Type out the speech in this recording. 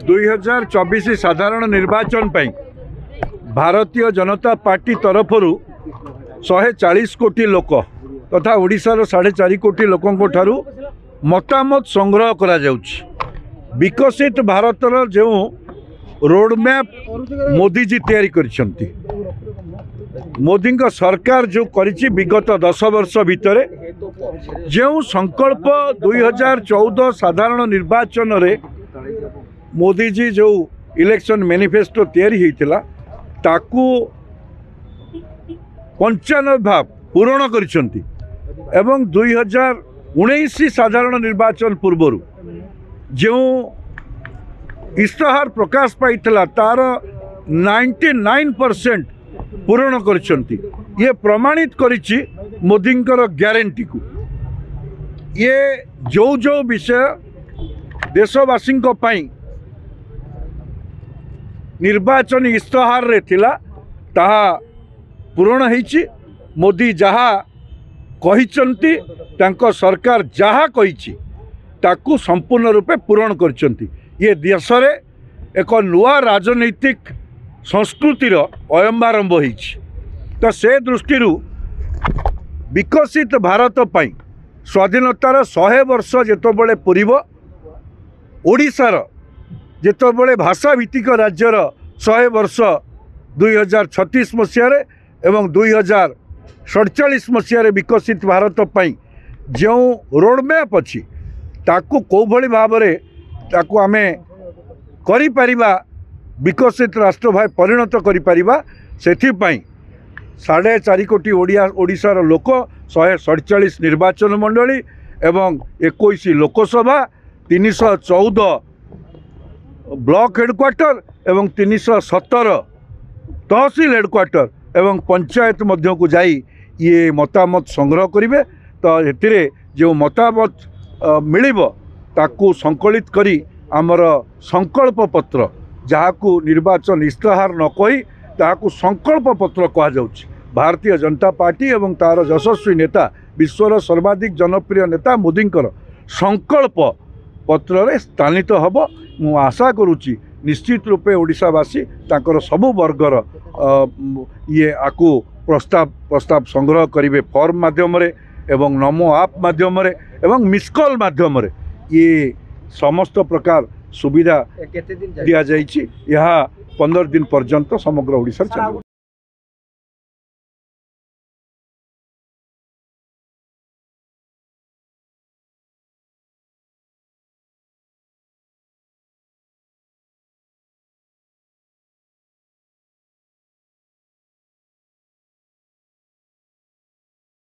2024 साधारण निर्वाचन पर भारतीय जनता पार्टी तरफ 140 कोटी लोक तथा ओडिशार 4.5 कोटी लोकों ठारू मतामत संग्रह करा जाउछि। विकसित भारतर जो रोडमैप मोदी जी तैयारी करिसेंती, मोदी का सरकार जो करिछि विगत 10 वर्ष भितर जो संकल्प 2014 साधारण निर्वाचन रे मोदी जी जो इलेक्शन मैनिफेस्टो तैयारी होइतिला ताकू 95 भाव पूरण करिसेंती एवं 2019 साधारण निर्वाचन पूर्व जो इस्ताहार प्रकाश पाइथिला तार 99% पूरण करिसेंती। ये प्रमाणित करिछि मोदींकर ग्यारंटी को। ये जो विषय देशवासी निर्वाचन इस्ताहार रे थिला ताहा पूरण होइछि। मोदी जहा कहिचंती तांको सरकार जहा कहिछि ताकू संपूर्ण रूपे पूरण करचंती। ये देश रे एक नुआ राजनैतिक संस्कृतिर अयम्बारंभ होइछि। तो से दृष्टि विकसित भारत पई स्वाधीनतार 100 वर्ष जेतबेले पूरीब, ओडिशार जेतबेले भाषा भित्तिक राज्यर 100 वर्ष 2036 मसीह एवं 2047 मसीह विकसित भारत पई जो रोडमैप अच्छी ताकू कौ भली भाव में ताकू आमे करि परिबा, विकसित राष्ट्र भाई परिणत करि परिबा। सेथिपाई 4.5 कोटी ओडिशार लोक 147 निर्वाचन मंडली एवं 21 लोकसभा 314 ब्लॉक हेडक्वार्टर एवं 317 तहसील हेडक्वार्टर एवं पंचायत मध्य को जाई ये मतामत संग्रह करेंगे। तो एथिरे जो मतामत मिलिबो ताकू संकलित करी आमर संकल्प पत्र जहाकू निर्वाचन इस्ताहार न कही ताकू संकल्प पत्र कहा जाउछि। भारतीय जनता पार्टी एवं तार यशस्वी नेता विश्वर सर्वाधिक जनप्रिय नेता मोदींकर संकल्प पत्र रे स्थानित हब। मु आशा करुच्ची निश्चित रूपे ओडिशावासी तांकर सबु वर्गर ये आकू प्रस्ताव संग्रह करेंगे फॉर्म माध्यम रे एवं नमो आप माध्यम रे एवं मिस कॉल माध्यम रे। ये समस्त प्रकार सुविधा दिया जाइछि। यह 15 दिन पर्यंत समग्र ओडिशा चलिबो।